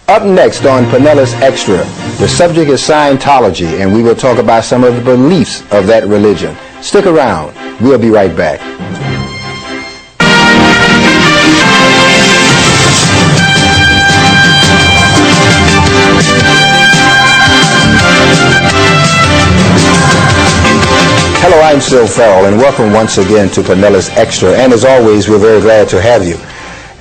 Up next on Pinellas Extra, the subject is Scientology, and we will talk about some of the beliefs of that religion. Stick around. We'll be right back. Hello, I'm Syl Farrell, and welcome once again to Pinellas Extra. And as always, we're very glad to have you.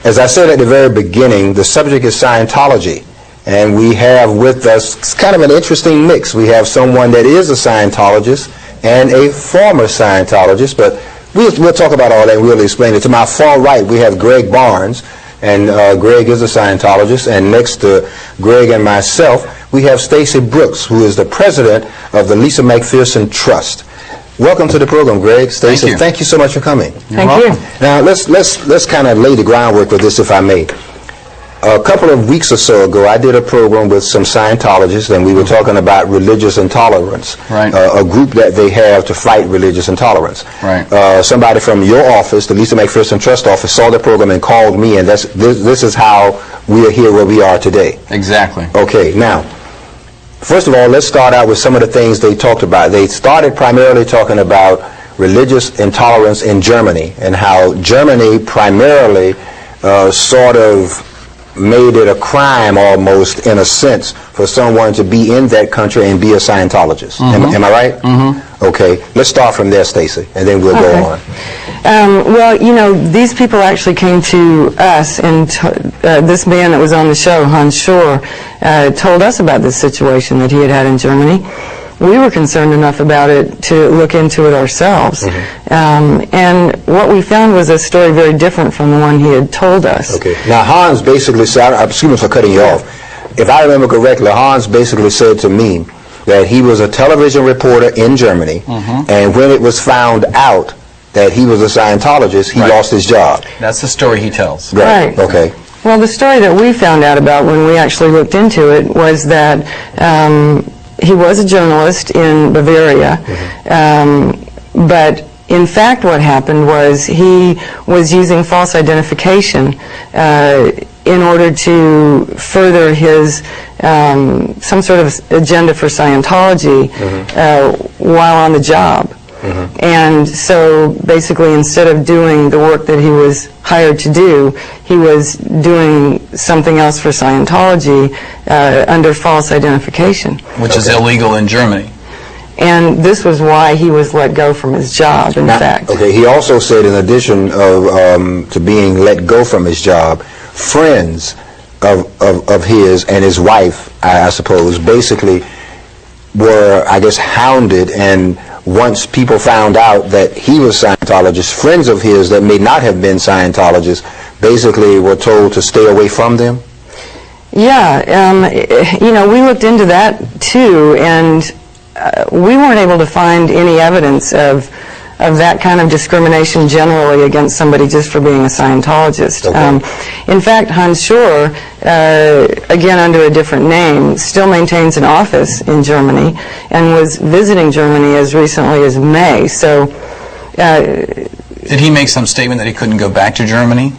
As I said at the very beginning, the subject is Scientology, and we have with us kind of an interesting mix. We have someone that is a Scientologist and a former Scientologist, but we'll talk about all that and we'll explain it. To my far right, we have Greg Barnes, and Greg is a Scientologist, and next to Greg and myself, we have Stacy Brooks, who is the president of the Lisa McPherson Trust. Welcome to the program, Greg. Stacy, thank you so much for coming. Thank you. Now, let's kind of lay the groundwork with this, if I may. A couple of weeks or so ago, I did a program with some Scientologists, and we were talking about religious intolerance, right. A group that they have to fight religious intolerance. Right. Somebody from your office, the Lisa McPherson Trust office, saw the program and called me, and this is how we are here where we are today. Exactly. Okay, now, first of all, let's start out with some of the things they talked about. They started primarily talking about religious intolerance in Germany and how Germany primarily sort of made it a crime almost, in a sense, for someone to be in that country and be a Scientologist. Am I right? Mm-hmm. Okay, let's start from there, Stacy, and then we'll go on. Well, you know, these people actually came to us, and this man that was on the show, Hans Schor, told us about this situation that he had in Germany. We were concerned enough about it to look into it ourselves. And what we found was a story very different from the one he had told us. Okay. Now, Hans basically said, excuse me for cutting you off. If I remember correctly, Hans basically said to me that he was a television reporter in Germany, and when it was found out that he was a Scientologist, he lost his job. That's the story he tells. Right. Okay. Well, the story that we found out about when we actually looked into it was that he was a journalist in Bavaria, but in fact what happened was he was using false identification in order to further his some sort of agenda for Scientology while on the job. And so basically, instead of doing the work that he was hired to do, he was doing something else for Scientology under false identification. Which is illegal in Germany. And this was why he was let go from his job, in fact. Okay, he also said, in addition to being let go from his job, friends of his and his wife, I suppose, basically were, I guess, hounded, and once people found out that he was Scientologist, friends of his that may not have been Scientologists basically were told to stay away from them? Yeah, you know, we looked into that too, and we weren't able to find any evidence of that kind of discrimination generally against somebody just for being a Scientologist. Okay. In fact, Hans Schor, again under a different name, still maintains an office in Germany and was visiting Germany as recently as May. So, did he make some statement that he couldn't go back to Germany?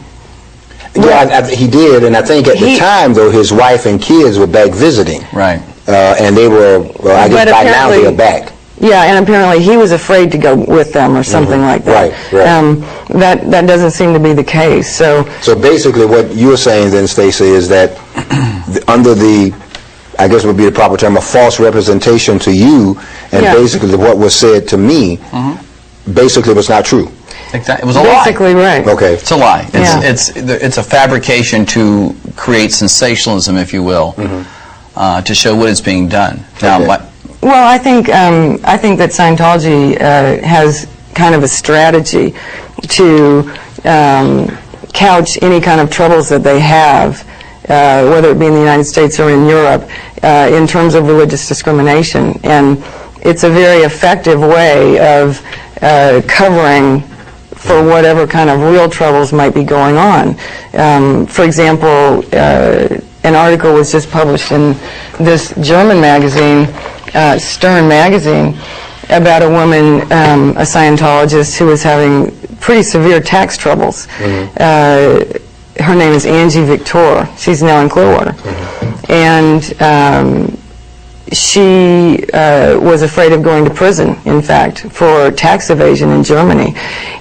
Yeah, he did, and I think at the time, though, his wife and kids were back visiting. Right. And they were, well, I guess by now they are back. Yeah, and apparently he was afraid to go with them or something like that. Right. That doesn't seem to be the case. So basically what you're saying then, Stacy, is that under the, I guess would be the proper term, a false representation to you, and basically what was said to me basically was not true. Exactly. It was a lie. Basically, right. Okay. It's a lie. It's a fabrication to create sensationalism, if you will, to show what is being done. Now, well, I think that Scientology has kind of a strategy to couch any kind of troubles that they have, whether it be in the United States or in Europe, in terms of religious discrimination. And it's a very effective way of covering for whatever kind of real troubles might be going on. For example, an article was just published in this German magazine, Stern magazine, about a woman, a Scientologist, who was having pretty severe tax troubles. Her name is Angie Victor. She's now in Clearwater. and she was afraid of going to prison, in fact, for tax evasion in Germany.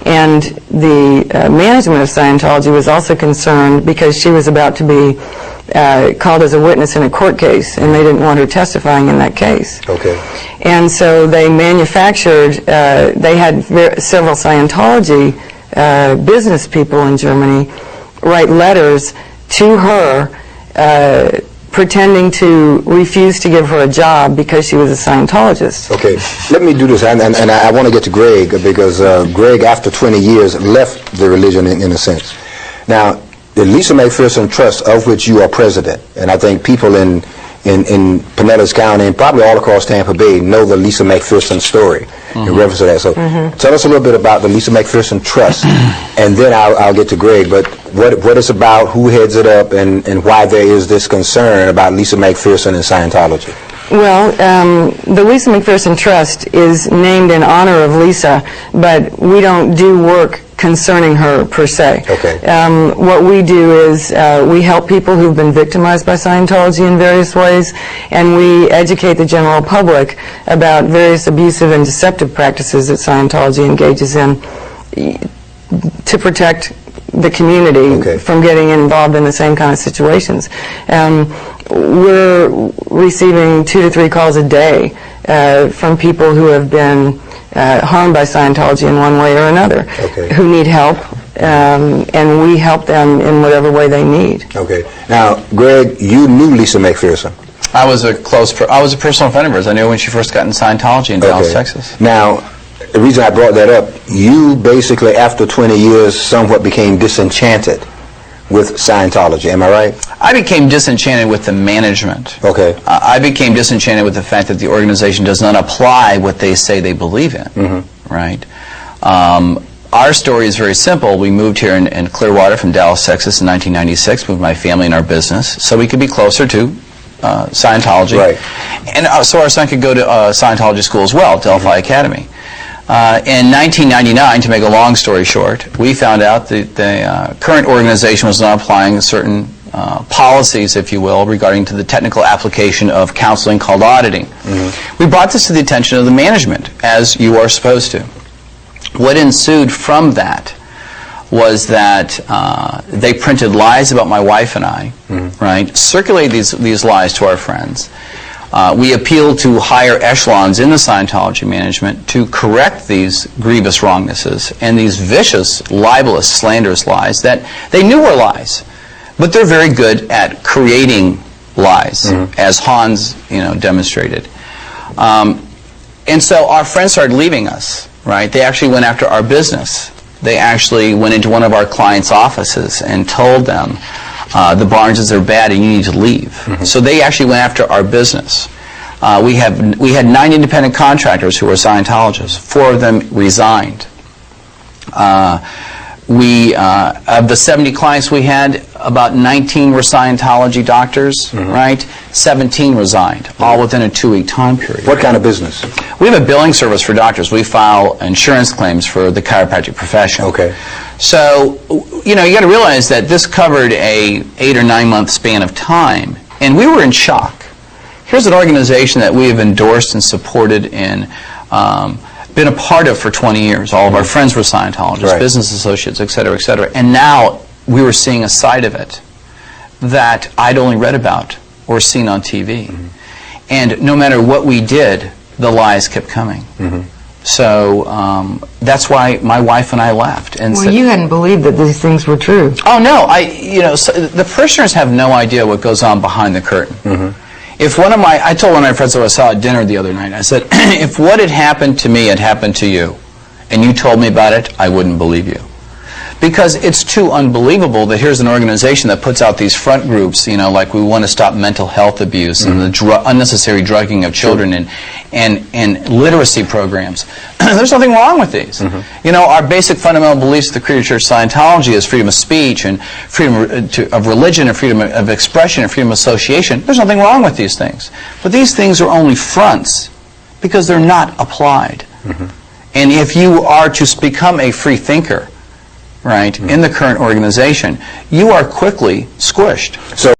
And the management of Scientology was also concerned because she was about to be called as a witness in a court case, and they didn't want her testifying in that case. Okay. And so they manufactured, they had several Scientology business people in Germany write letters to her pretending to refuse to give her a job because she was a Scientologist. Okay, let me do this, and I want to get to Greg, because Greg, after 20 years, left the religion in a sense. Now, the Lisa McPherson Trust, of which you are president, and I think people in Pinellas County and probably all across Tampa Bay know the Lisa McPherson story in reference to that. So tell us a little bit about the Lisa McPherson Trust, and then I'll get to Greg. But what it's about, who heads it up, and why there is this concern about Lisa McPherson and Scientology. Well, the Lisa McPherson Trust is named in honor of Lisa, but we don't do work concerning her per se. Okay. What we do is we help people who've been victimized by Scientology in various ways, and we educate the general public about various abusive and deceptive practices that Scientology engages in to protect the community from getting involved in the same kind of situations. We're receiving 2 to 3 calls a day from people who have been harmed by Scientology in one way or another, who need help, and we help them in whatever way they need. Okay. Now, Greg, you knew Lisa McPherson. I was a personal friend of hers. I knew her when she first got in Scientology in Dallas, Texas. Now, the reason I brought that up, you basically, after 20 years, somewhat became disenchanted with Scientology. Am I right? I became disenchanted with the management. Okay. I became disenchanted with the fact that the organization does not apply what they say they believe in. Right? Our story is very simple. We moved here in Clearwater from Dallas, Texas in 1996, moved my family and our business so we could be closer to Scientology. Right. And so our son could go to Scientology school as well, Delphi Academy. In 1999, to make a long story short, we found out that the current organization was not applying certain policies, if you will, regarding to the technical application of counseling called auditing. We brought this to the attention of the management, as you are supposed to. What ensued from that was that they printed lies about my wife and I, right? Circulated these lies to our friends. We appealed to higher echelons in the Scientology management to correct these grievous wrongnesses and these vicious, libelous, slanderous lies that they knew were lies. But they're very good at creating lies, as Hans, demonstrated. And so our friends started leaving us, right? They actually went after our business. They actually went into one of our clients' offices and told them, the Barneses are bad and you need to leave. So they actually went after our business. We had 9 independent contractors who were Scientologists. 4 of them resigned. Of the 70 clients we had, about 19 were Scientology doctors, right? 17 resigned, all within a 2-week time period. What kind of business? We have a billing service for doctors. We file insurance claims for the chiropractic profession. Okay. So, you got to realize that this covered a 8 or 9 month span of time, and we were in shock. Here's an organization that we have endorsed and supported and been a part of for 20 years. All of our friends were Scientologists, business associates, et cetera, and now we were seeing a side of it that I'd only read about or seen on TV. And no matter what we did, the lies kept coming. So that's why my wife and I left. And well, you hadn't believed that these things were true. Oh no, so the parishioners have no idea what goes on behind the curtain. If I told one of my friends who I saw at dinner the other night, I said, if what had happened to me had happened to you, and you told me about it, I wouldn't believe you. Because it's too unbelievable that here's an organization that puts out these front groups, like we want to stop mental health abuse and the unnecessary drugging of children and literacy programs. There's nothing wrong with these. Our basic fundamental beliefs of the Creator Church Scientology is freedom of speech and freedom of religion and freedom of expression and freedom of association. There's nothing wrong with these things. But these things are only fronts because they're not applied. And if you are to become a free thinker, right, in the current organization, you are quickly squished. So